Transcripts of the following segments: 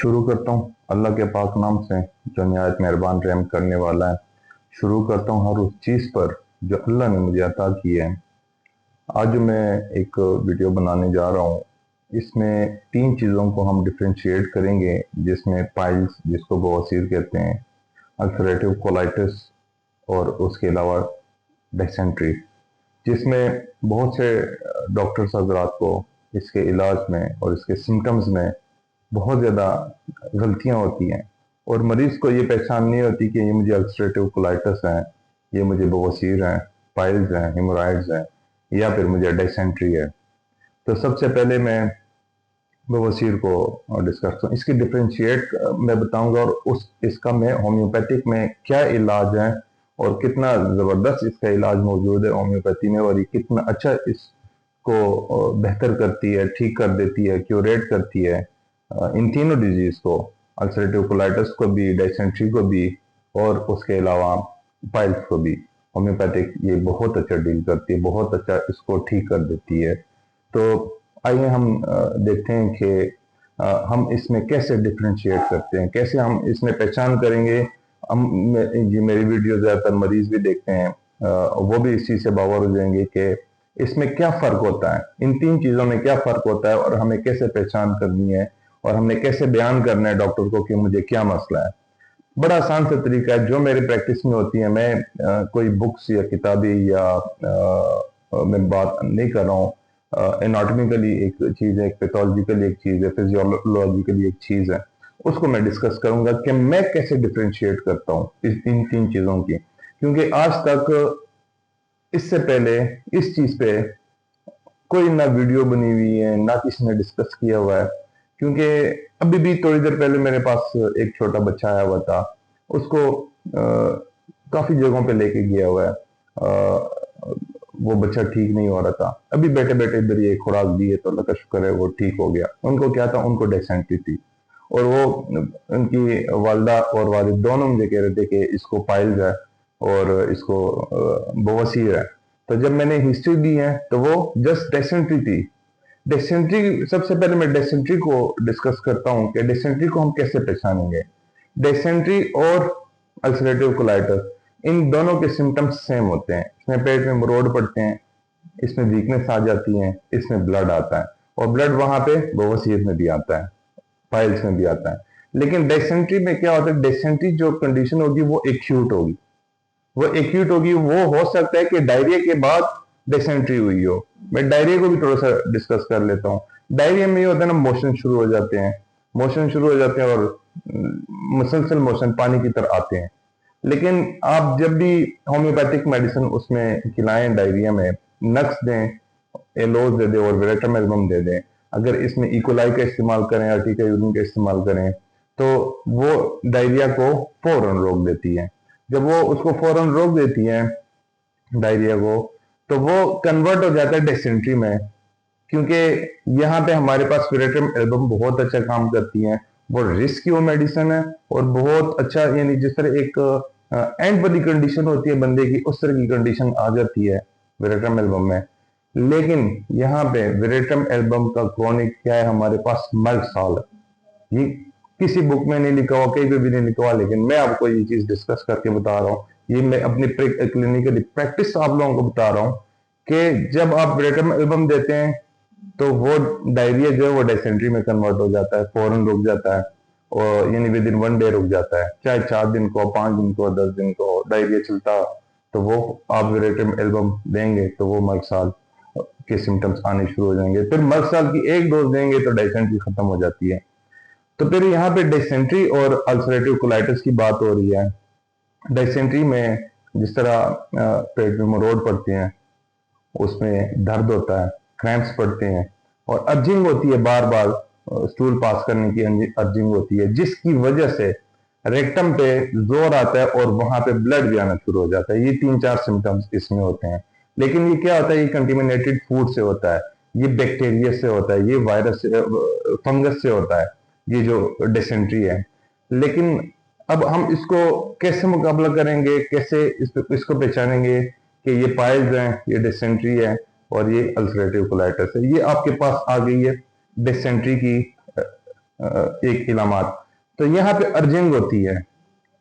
शुरू करता हूँ अल्लाह के पाक नाम से जो निहायत मेहरबान रहम करने वाला है। शुरू करता हूँ हर उस चीज़ पर जो अल्लाह ने मुझे अता की है। आज मैं एक वीडियो बनाने जा रहा हूँ। इसमें 3 चीज़ों को हम डिफ्रेंशिएट करेंगे, जिसमें पाइल्स, जिसको बवासीर कहते हैं, अल्सरेटिव कोलाइटिस और उसके अलावा डिसेंट्री, जिसमें बहुत से डॉक्टर्स हजरात को इसके इलाज में और इसके सिम्टम्स में बहुत ज़्यादा गलतियाँ होती हैं और मरीज़ को ये पहचान नहीं होती कि ये मुझे अल्सरेटिव कोलाइटिस है, ये मुझे बवासीर है, पाइल्स हैं, हेमोराइड्स हैं, या फिर मुझे डिसेंट्री है। तो सबसे पहले मैं बवासीर को डिस्कस करूँ, इसकी डिफ्रेंशिएट मैं बताऊंगा और इसका मैं होम्योपैथिक में क्या इलाज है और कितना ज़बरदस्त इसका इलाज मौजूद है होम्योपैथी में, और ये कितना अच्छा इसको बेहतर करती है, ठीक कर देती है, क्यूरेट करती है इन तीनों डिजीज़ को, अल्सरेटिव कोलाइटिस को भी, डिसेंट्री को भी और उसके अलावा पाइल्स को भी। होम्योपैथिक ये बहुत अच्छा डील करती है, बहुत अच्छा इसको ठीक कर देती है। तो आइए हम देखते हैं कि हम इसमें कैसे डिफ्रेंशिएट करते हैं, कैसे हम इसमें पहचान करेंगे। ये मेरी वीडियो ज़्यादातर मरीज भी देखते हैं, वो भी इस चीज़ से बावर हो जाएंगे कि इसमें क्या फ़र्क होता है, इन 3 चीज़ों में क्या फ़र्क होता है और हमें कैसे पहचान करनी है और हमने कैसे बयान करना है डॉक्टर को कि मुझे क्या मसला है। बड़ा आसान सा तरीका है जो मेरी प्रैक्टिस में होती है। मैं कोई बुक्स या किताबी या मैं बात नहीं कर रहा हूँ। एनाटॉमिकली एक चीज़ है, एक पैथोलॉजिकली एक चीज़ है, फिजियोलॉजिकली एक चीज़ है, उसको मैं डिस्कस करूंगा कि मैं कैसे डिफ्रेंशिएट करता हूँ इन 3 चीज़ों की। क्योंकि आज तक इससे पहले इस चीज़ पे कोई ना वीडियो बनी हुई है, ना किसी ने डिस्कस किया हुआ है। क्योंकि अभी भी थोड़ी देर पहले मेरे पास एक छोटा बच्चा आया हुआ था, उसको काफ़ी जगहों पे लेके गया हुआ है। वो बच्चा ठीक नहीं हो रहा था, अभी बैठे बैठे इधर ये खुराक दी है तो अल्लाह का शुक्र है वो ठीक हो गया। उनको क्या था, उनको डिसेंट्री थी और वो उनकी वालदा और वालिद दोनों मुझे कह रहे थे कि इसको पाइल्स है और इसको बवासीर है। तो जब मैंने हिस्ट्री दी है तो वो जस्ट डिसेंट्री थी। डिसेंट्री, सबसे पहले मैं डिसेंट्री को डिस्कस करता हूँ कि डिसेंट्री को हम कैसे पहचानेंगे। डिसेंट्री और अल्सरेटिव कोलाइटिस, इन दोनों के सिम्टम्स सेम होते हैं। इसमें पेट में मरोड़ पड़ते हैं, इसमें वीकनेस आ जाती है, इसमें ब्लड आता है और ब्लड वहां पे बवासीर में भी आता है, पाइल्स में भी आता है। लेकिन डिसेंट्री में क्या होता है, डिसेंट्री जो कंडीशन होगी वो एक्यूट होगी। वो हो सकता है कि डायरिया के बाद डिसेंट्री हुई हो। मैं डायरिया को भी थोड़ा सा डिस्कस कर लेता हूँ। डायरिया में ये होता है ना, मोशन शुरू हो जाते हैं, और मुसलसल मोशन पानी की तरह आते हैं। लेकिन आप जब भी होम्योपैथिक मेडिसिन उसमें खिलाएं, डायरिया में नक्स दें, एलोज दे दें और वेरेटम एल्बम दे दें, अगर इसमें इकोलाई का इस्तेमाल करें, अर्टिका यूरिन का इस्तेमाल करें, तो वो डायरिया को फौरन रोक देती है। जब वो उसको फौरन रोक देती है डायरिया को, तो वो कन्वर्ट हो जाता है डिसेंट्री में। क्योंकि यहाँ पे हमारे पास वेरेटम एल्बम बहुत अच्छा काम करती है, वो रिस्क्यू मेडिसिन है और बहुत अच्छा, यानी जिस तरह एक एंड वाली कंडीशन होती है बंदे की, उस तरह की कंडीशन आ जाती है वेरेटम एल्बम में। लेकिन यहाँ पे वेरेटम एल्बम का क्रॉनिक क्या है, हमारे पास मल्ट साल है। ये किसी बुक में नहीं लिखा हुआ, कहीं पे भी नहीं लिखा हुआ, लेकिन मैं आपको ये चीज डिस्कस करके बता रहा हूँ। ये मैं अपनी क्लिनिकल प्रैक्टिस आप लोगों को बता रहा हूँ कि जब आप वेरेटम एल्बम देते हैं तो वो डायरिया जो है वो डिसेंट्री में कन्वर्ट हो जाता है, फौरन रुक जाता है, और यानी विद इन 1 डे रुक जाता है। चाहे 4 दिन को, 5 दिन को, 10 दिन को डायरिया चलता, तो वो आप वेरेटम एल्बम देंगे तो वो मर्साल के सिम्टम्स आने शुरू हो जाएंगे। फिर मर्साल की एक डोज देंगे तो डिसेंट्री खत्म हो जाती है। तो फिर यहाँ पे डिसेंट्री और अल्सरेटिव कोलाइटिस की बात हो रही है। डिसेंट्री में जिस तरह पेट में मरोड़ पड़ते हैं, उसमें दर्द होता है, क्रैम्प्स पड़ते हैं और अर्जिंग होती है, बार बार स्टूल पास करने की अर्जिंग होती है, जिसकी वजह से रेक्टम पे जोर आता है और वहां पे ब्लड भी आना शुरू हो जाता है। ये 3-4 सिम्टम्स इसमें होते हैं। लेकिन ये क्या होता है, ये कंटेमिनेटेड फूड से होता है, ये बैक्टीरिया से होता है, ये वायरस से, फंगस से होता है, ये जो डिसेंट्री है। लेकिन अब हम इसको कैसे मुकाबला करेंगे, कैसे इसको पहचानेंगे कि ये पाइल्स हैं, ये डिसेंट्री है और ये अल्सरेटिव कोलाइटिस है। ये आपके पास आ गई है डिसेंट्री की एक इलामात। तो यहाँ पे अर्जिंग होती है।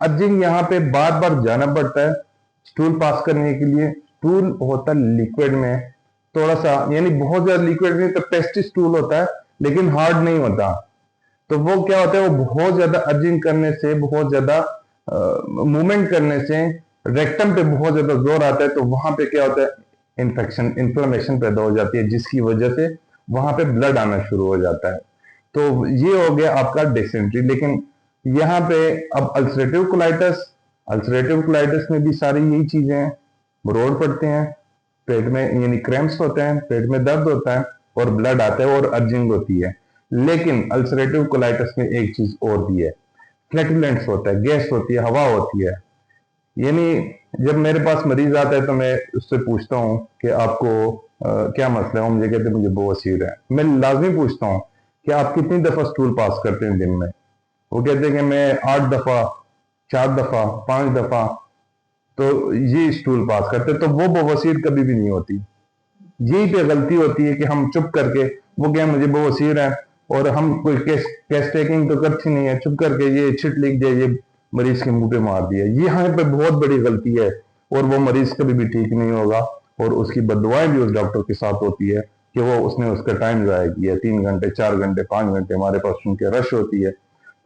अर्जिंग यहाँ पे बार बार जाना पड़ता है स्टूल पास करने के लिए। स्टूल होता है लिक्विड में, थोड़ा सा, यानी बहुत ज्यादा लिक्विड में, तो टेस्टी स्टूल होता है लेकिन हार्ड नहीं होता। तो वो क्या होता है, वो बहुत ज्यादा अर्जिंग करने से, बहुत ज्यादा मूवमेंट करने से रेक्टम पे बहुत ज्यादा जोर आता है। तो वहां पे क्या होता है, इन्फेक्शन, इन्फ्लेमेशन पैदा हो जाती है, जिसकी वजह से वहां पे ब्लड आना शुरू हो जाता है। तो ये हो गया आपका डिसेंट्री। लेकिन यहाँ पे अब अल्सरेटिव कोलाइटिस, अल्सरेटिव कोलाइटिस में भी सारी यही चीजें हैं। रोड पड़ते हैं, पेट में यानी क्रैम्प्स होते हैं, पेट में दर्द होता है और ब्लड आता है और अर्जिंग होती है। लेकिन अल्सरेटिव कोलाइटिस में एक चीज और भी है, फ्लैटुलेंट्स होता है, गैस होती है, हवा होती है। यानी जब मेरे पास मरीज आता है तो मैं उससे पूछता हूँ कि आपको क्या मसला है। वो मुझे कहते हैं मुझे बवासीर है। मैं लाजमी पूछता हूँ कि आप कितनी दफा स्टूल पास करते हैं दिन में। वो कहते हैं कि मैं 8 दफा, 4 दफा, 5 दफा तो ये स्टूल पास करते। तो वो बवासीर कभी भी नहीं होती। यही पे गलती होती है कि हम चुप करके, वो क्या मुझे बवासीर है, और हम कोई केस टेकिंग तो करती नहीं है, चुप करके ये छिट लिख दिया, ये मरीज के मुंह पे मार दिया। ये यहाँ पे बहुत बड़ी गलती है और वो मरीज कभी भी ठीक नहीं होगा और उसकी बददुआएं भी उस डॉक्टर के साथ होती है कि वो उसने उसका टाइम ज़ाया किया, 3 घंटे, 4 घंटे, 5 घंटे हमारे पास उनके रश होती है।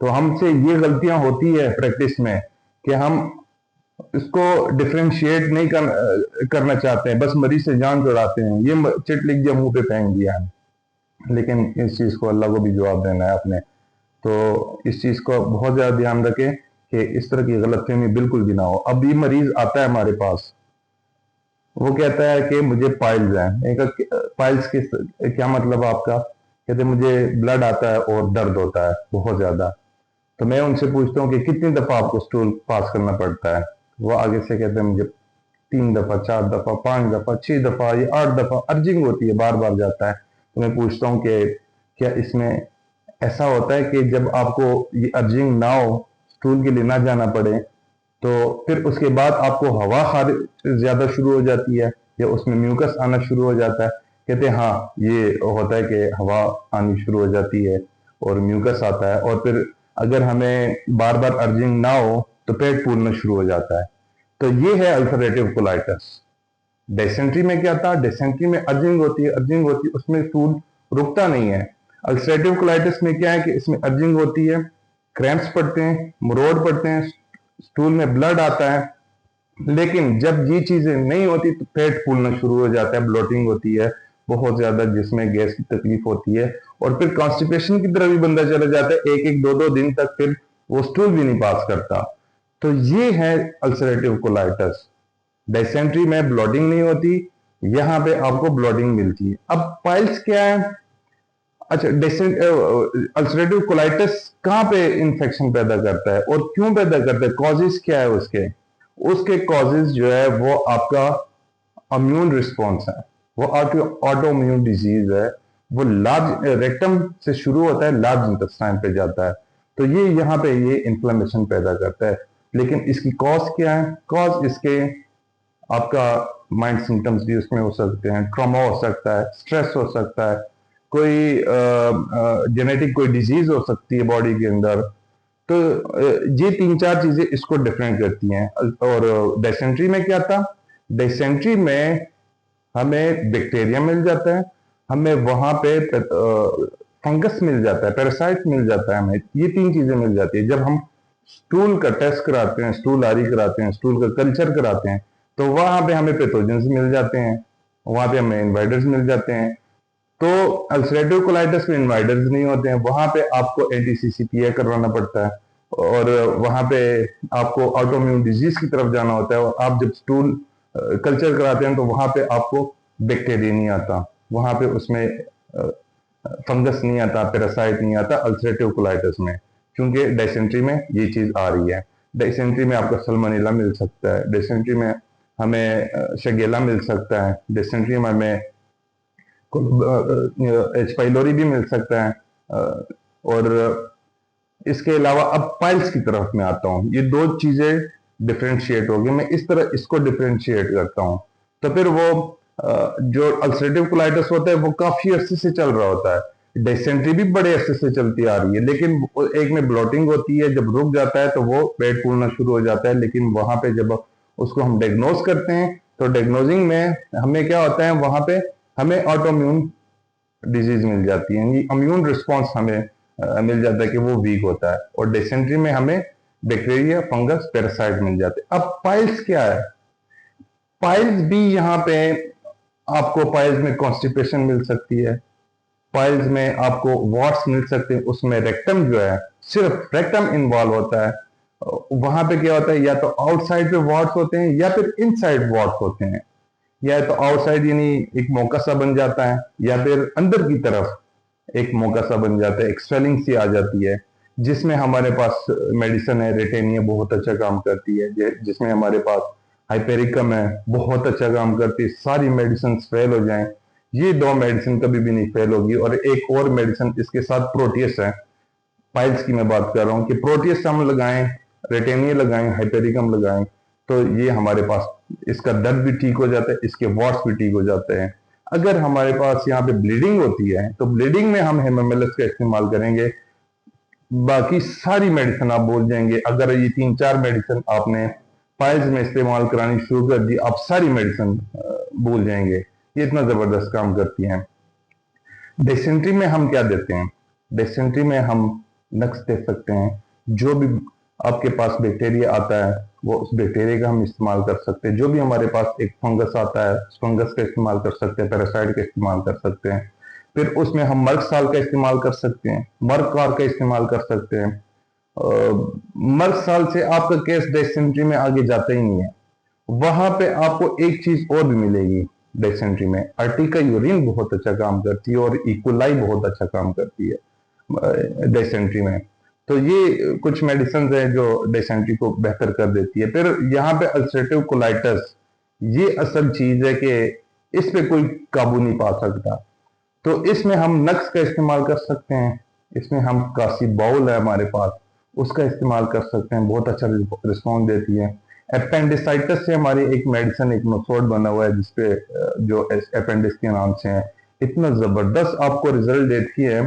तो हमसे ये गलतियां होती है प्रैक्टिस में कि हम इसको डिफ्रेंशिएट नहीं करना चाहते हैं, बस मरीज से जान छुड़ाते हैं। ये चिट लिख दिया, मुंह पे फेंक दिया है। लेकिन इस चीज को अल्लाह को भी जवाब देना है अपने। तो इस चीज को बहुत ज्यादा ध्यान रखें कि इस तरह की गलतफहमी बिल्कुल भी ना हो। अब ये मरीज आता है हमारे पास, वो कहता है कि मुझे पाइल्स हैं। पाइल्स के क्या मतलब आपका? कहते मुझे ब्लड आता है और दर्द होता है बहुत ज्यादा। तो मैं उनसे पूछता हूँ कि कितनी दफा आपको स्टूल पास करना पड़ता है। वो आगे से कहते हैं मुझे 3 दफा, 4 दफा, 5 दफा, 6 दफा, ये 8 दफा अर्जिंग होती है, बार बार जाता है। तो मैं पूछता हूँ कि क्या इसमें ऐसा होता है कि जब आपको ये अर्जिंग ना हो, स्टूल के लिए ना जाना पड़े, तो फिर उसके बाद आपको हवा ज्यादा शुरू हो जाती है या उसमें म्यूकस आना शुरू हो जाता है? कहते हैं हाँ, ये होता है कि हवा आनी शुरू हो जाती है और म्यूकस आता है, और फिर अगर हमें बार बार अर्जिंग ना हो तो पेट फूलना शुरू हो जाता है। तो ये है अल्सरेटिव कोलाइटिस। डिसेंट्री में क्या था? डिसेंट्री में अर्जिंग होती है, अर्जिंग होती है, उसमें स्टूल रुकता नहीं है। अल्सरेटिव कोलाइटिस में क्या है कि इसमें अर्जिंग होती है, क्रैम्प्स पड़ते हैं, मुरोड़ पड़ते हैं, स्टूल में ब्लड आता है। लेकिन जब ये चीजें नहीं होती तो पेट फूलना शुरू हो जाता है, ब्लोटिंग होती है बहुत ज्यादा, जिसमें गैस की तकलीफ होती है, और फिर कॉन्स्टिपेशन की तरफ भी बंदा चला जाता है, एक एक दो दो दिन तक फिर वो स्टूल भी नहीं पास करता। तो ये है अल्सरेटिव कोलाइटिस। डिसेंट्री में ब्लॉटिंग नहीं होती, यहाँ पे आपको ब्लॉटिंग मिलती है। अब पाइल्स क्या है? अच्छा, अल्सरेटिव कोलाइटिस कहाँ पे इंफेक्शन पैदा करता है और क्यों पैदा करता है? कॉजेज क्या है उसके? उसके कॉजेज जो है वो आपका इम्यून रिस्पॉन्स है, वो ऑटो इम्यून डिजीज है। वो लार्ज रेक्टम से शुरू होता है, लार्ज इंटेस्टाइन पे जाता है। तो ये यहाँ पे ये इन्फ्लेमेशन पैदा करता है। लेकिन इसकी कॉज क्या है? कॉज इसके आपका माइंड सिम्टम्स भी उसमें हो सकते हैं, ट्रॉमा हो सकता है, स्ट्रेस हो सकता है, कोई जेनेटिक कोई डिजीज हो सकती है बॉडी के अंदर। तो ये 3-4 चीजें इसको डिफरेंट करती हैं। और डिसेंट्री में क्या था? डिसेंट्री में हमें बैक्टीरिया मिल जाता है, हमें वहां पे फंगस मिल जाता है, पैरासाइट मिल जाता है, हमें ये 3 चीजें मिल जाती है। जब हम स्टूल का टेस्ट कराते हैं, स्टूल आरी कराते हैं, स्टूल का कल्चर कराते हैं, तो वहां पे हमें पैथोजेंस मिल जाते हैं, वहां पे हमें इन्वाइडर्स मिल जाते हैं। तो अल्सरेटिव कोलाइटिस में इन्वाइडर्स नहीं होते हैं, वहां पे आपको एंटी-सीसीपीए करवाना पड़ता है, और वहां पे आपको ऑटोइम्यून डिजीज की तरफ जाना होता है। और आप जब स्टूल कल्चर कराते हैं तो वहां पे आपको बैक्टीरिया नहीं आता, वहां पे उसमें फंगस नहीं आता, पैरासाइट नहीं आता अल्सरेटिव कोलाइटिस में, क्योंकि डिसेंट्री में ये चीज आ रही है। डिसेंट्री में आपको सल्मोनेला मिल सकता है, डिसेंट्री में हमें शगेला मिल सकता है, डिसेंट्री में हमें एच पाइलोरी भी मिल सकता है। और इसके अलावा अब पाइल्स की तरफ मैं आता हूँ। ये 2 चीजें डिफ्रेंशिएट होगी, मैं इस तरह इसको डिफ्रेंशिएट करता हूँ। तो फिर वो जो अल्सरेटिव कोलाइटिस होता है वो काफी अरसे से चल रहा होता है, डिसेंट्री भी बड़े अरसे से चलती आ रही है, लेकिन एक में ब्लोटिंग होती है, जब रुक जाता है तो वो पेट फूलना शुरू हो जाता है। लेकिन वहां पे जब उसको हम डायग्नोज करते हैं तो डायग्नोजिंग में हमें क्या होता है, वहां पे हमें ऑटोइम्यून डिजीज मिल जाती है, इम्यून रिस्पॉन्स हमें मिल जाता है कि वो वीक होता है, और डिसेंट्री में हमें बैक्टीरिया, फंगस, पैरासाइट मिल जाते हैं। अब पाइल्स क्या है? पाइल्स भी यहाँ पे आपको पाइल्स में कॉन्स्टिपेशन मिल सकती है, पाइल्स में आपको वॉट्स मिल सकते हैं, उसमें रेक्टम जो है, सिर्फ रेक्टम इन्वॉल्व होता है। वहां पे क्या होता है, या तो आउटसाइड पे वॉट्स होते हैं या फिर इनसाइड वॉट्स होते हैं, या तो आउटसाइड यानी एक मौका सा बन जाता है, या फिर अंदर की तरफ एक मौका सा बन जाता है, एक स्वेलिंग सी आ जाती है, जिसमें हमारे पास मेडिसिन है, रेटेनिया बहुत अच्छा काम करती है, जिसमें हमारे पास हाइपेरिकम है, बहुत अच्छा काम करती है। सारी मेडिसिन फेल हो जाएं, ये दो मेडिसिन कभी भी नहीं फेल होगी। और एक और मेडिसिन इसके साथ प्रोटियस है, पाइल्स की मैं बात कर रहा हूँ, कि प्रोटियस हम लगाएं, रेटेनिया लगाएं, हाइपेरिकम लगाएं, तो ये हमारे पास इसका दर्द भी ठीक हो जाता है, इसके वॉट्स भी ठीक हो जाते हैं। अगर हमारे पास यहाँ पे ब्लीडिंग होती है तो ब्लीडिंग में हम हेमामेलिस का इस्तेमाल करेंगे, बाकी सारी मेडिसिन आप भूल जाएंगे। अगर ये 3-4 मेडिसिन आपने पाइल्स में इस्तेमाल करानी शुरू कर दी, आप सारी मेडिसिन भूल जाएंगे, ये इतना जबरदस्त काम करती हैं। डिसेंट्री में हम क्या देते हैं? डिसेंट्री में हम नक्स दे सकते हैं, जो भी आपके पास बैक्टीरिया आता है वो उस बैक्टीरिया का हम इस्तेमाल कर सकते हैं। जो भी हमारे पास एक फंगस आता है, उस फंगस का इस्तेमाल कर सकते हैं, पैरासाइट का इस्तेमाल कर सकते हैं। फिर उसमें हम मर्क साल का इस्तेमाल कर सकते हैं, मर्क कार का इस्तेमाल कर सकते हैं। मर्क साल से आपका केस डिसेंट्री में आगे जाता ही नहीं है। वहां पे आपको एक चीज और भी मिलेगी डिसेंट्री में, अर्टिका यूरिन बहुत अच्छा काम करती है और इकोलाई बहुत अच्छा काम करती है डिसेंट्री में। तो ये कुछ मेडिसिन है जो डिसेंट्री को बेहतर कर देती है। फिर यहाँ पे अल्सरेटिव कोलाइटिस, ये असल चीज है कि इस पे कोई काबू नहीं पा सकता, तो इसमें हम नक्स का इस्तेमाल कर सकते हैं। इसमें हम कासी बाउल है हमारे पास, उसका इस्तेमाल कर सकते हैं, बहुत अच्छा रिस्पॉन्स देती है। अपेंडिसाइटिस से हमारी एक मेडिसिन, एक नोसोड बना हुआ है जिसपे जो अपेंडिक्स के नाम से है, इतना जबरदस्त आपको रिजल्ट देती है।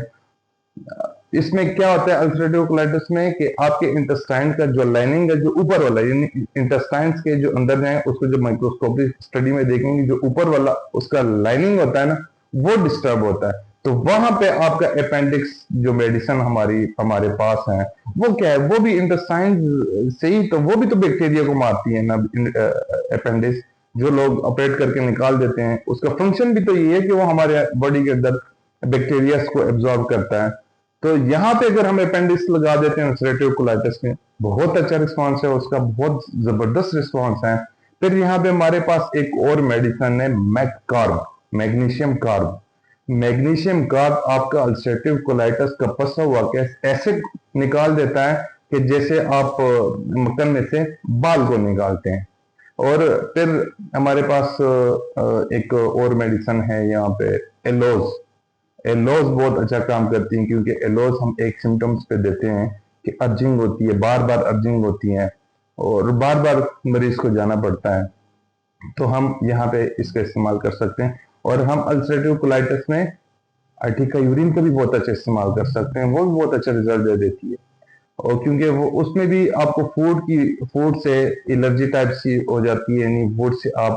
इसमें क्या होता है अल्सरेटिव कोलाइटिस में, कि आपके इंटेस्टाइन का जो लाइनिंग है, जो ऊपर वाला, यानी इंटेस्टाइन्स के जो अंदर है, उसको जब माइक्रोस्कोपिक स्टडी में देखेंगे, जो ऊपर वाला उसका लाइनिंग होता है ना, वो डिस्टर्ब होता है। तो वहां पे आपका अपेंडिक्स जो मेडिसिन हमारे पास है, वो क्या है, वो भी इंटेस्टाइन से ही, तो वो भी तो बैक्टीरिया को मारती है ना अपेंडिक्स, जो लोग ऑपरेट करके निकाल देते हैं। उसका फंक्शन भी तो ये है कि वो हमारे बॉडी के अंदर बैक्टीरिया को एब्जॉर्ब करता है। तो यहाँ पे अगर हम अपेंडिक्स लगा देते हैं अल्सरेटिव कोलाइटिस में, बहुत अच्छा रिस्पॉन्स है उसका, बहुत जबरदस्त रिस्पॉन्स है। फिर यहाँ पे हमारे पास एक और मेडिसिन है मैगकार्ब, मैग्नीशियम कार्ब। मैग्नीशियम कार्ब आपका अल्सरेटिव कोलाइटिस का फंसा हुआ गैस ऐसे निकाल देता है कि जैसे आप मक्खन में से बाल को निकालते हैं। और फिर हमारे पास एक और मेडिसिन है यहाँ पे एलोज। एलोज बहुत अच्छा काम करती है, क्योंकि एलोज हम एक सिम्टम्स पे देते हैं कि अर्जिंग होती है, बार बार अर्जिंग होती है और बार बार मरीज को जाना पड़ता है, तो हम यहाँ पे इसका इस्तेमाल कर सकते हैं। और हम अल्सरेटिव कोलाइटिस में अर्टिका यूरिन का भी बहुत अच्छा इस्तेमाल कर सकते हैं, वो भी बहुत अच्छा रिजल्ट दे देती है। और क्योंकि वो उसमें भी आपको फूड से एलर्जी टाइप सी हो जाती है, यानी फूड से आप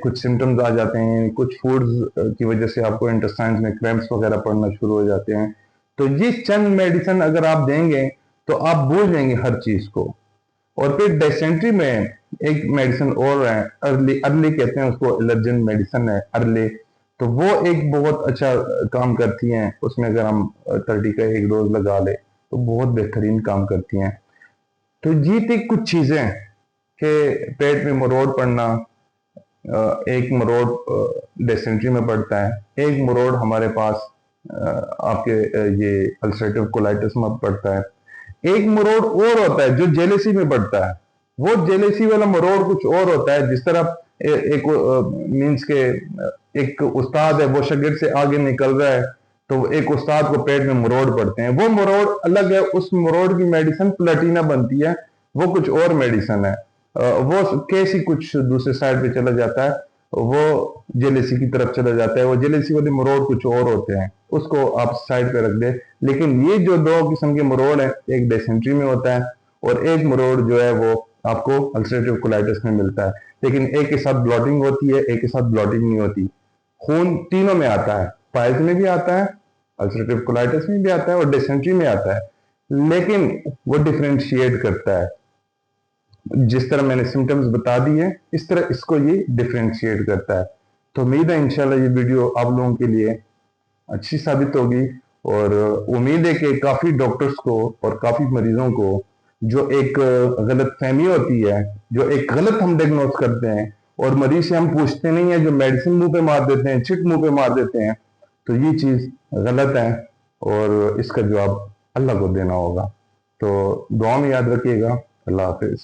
कुछ सिम्टम्स आ जाते हैं, कुछ फूड्स की वजह से आपको इंटेस्टाइन्स में क्रैम्प्स वगैरह पड़ना शुरू हो जाते हैं। तो ये चंद मेडिसिन अगर आप देंगे तो आप भूल जाएंगे हर चीज को। और फिर डिसेंट्री में एक मेडिसिन और है, अर्ली अर्ली कहते हैं उसको, एलर्जेंट मेडिसिन है अर्ली, तो वो एक बहुत अच्छा काम करती हैं। उसमें अगर हम 30 का एक डोज लगा ले तो बहुत बेहतरीन काम करती हैं। तो ये थी कुछ चीजें कि पेट में मरोड़ पड़ना, एक मरोड़ डिसेंट्री में पड़ता है, एक मरोड़ हमारे पास आपके ये अल्सरेटिव कोलाइटिस में पड़ता है, एक मरोड़ और होता है जो जेलेसी में पड़ता है। वो जेलेसी वाला मरोड़ कुछ और होता है, जिस तरह एक मींस के एक उस्ताद है, वो शागिर्द से आगे निकल रहा है, तो एक उस्ताद को पेट में मरोड़ पड़ते हैं, वो मरोड़ अलग है। उस मरोड़ की मेडिसिन प्लेटिना बनती है, वो कुछ और मेडिसिन है, वो केस ही कुछ दूसरे साइड पे चला जाता है। वो जेलेसी की तरफ चला जाता है। वो जेलेसी वाले मरोड़ कुछ और होते हैं, उसको आप साइड पे रख दे। लेकिन ये जो दो किस्म के मरोड़ हैं, एक डिसेंट्री में होता है और एक मरोड़ जो है वो आपको अल्सरेटिव कोलाइटिस में मिलता है। लेकिन एक के साथ ब्लॉटिंग होती है, एक के साथ ब्लॉटिंग नहीं होती। खून तीनों में आता है, पाइल्स में भी आता है, अल्सरेटिव कोलाइटिस में भी आता है और डिसेंट्री में आता है। लेकिन वो डिफरेंशिएट करता है। जिस तरह मैंने सिम्टम्स बता दिए, इस तरह इसको ये डिफरेंशिएट करता है। तो उम्मीद है इंशाल्लाह ये वीडियो आप लोगों के लिए अच्छी साबित होगी, और उम्मीद है कि काफी डॉक्टर्स को और काफी मरीजों को जो एक गलत फहमी होती है, जो एक गलत हम डिग्नोज करते हैं और मरीज से हम पूछते नहीं है, जो मेडिसिन मुंह पे मार देते हैं, छिट मुंह पे मार देते हैं, तो ये चीज गलत है और इसका जवाब अल्लाह को देना होगा। तो दुआ में याद रखिएगा। अल्लाह हाफिज।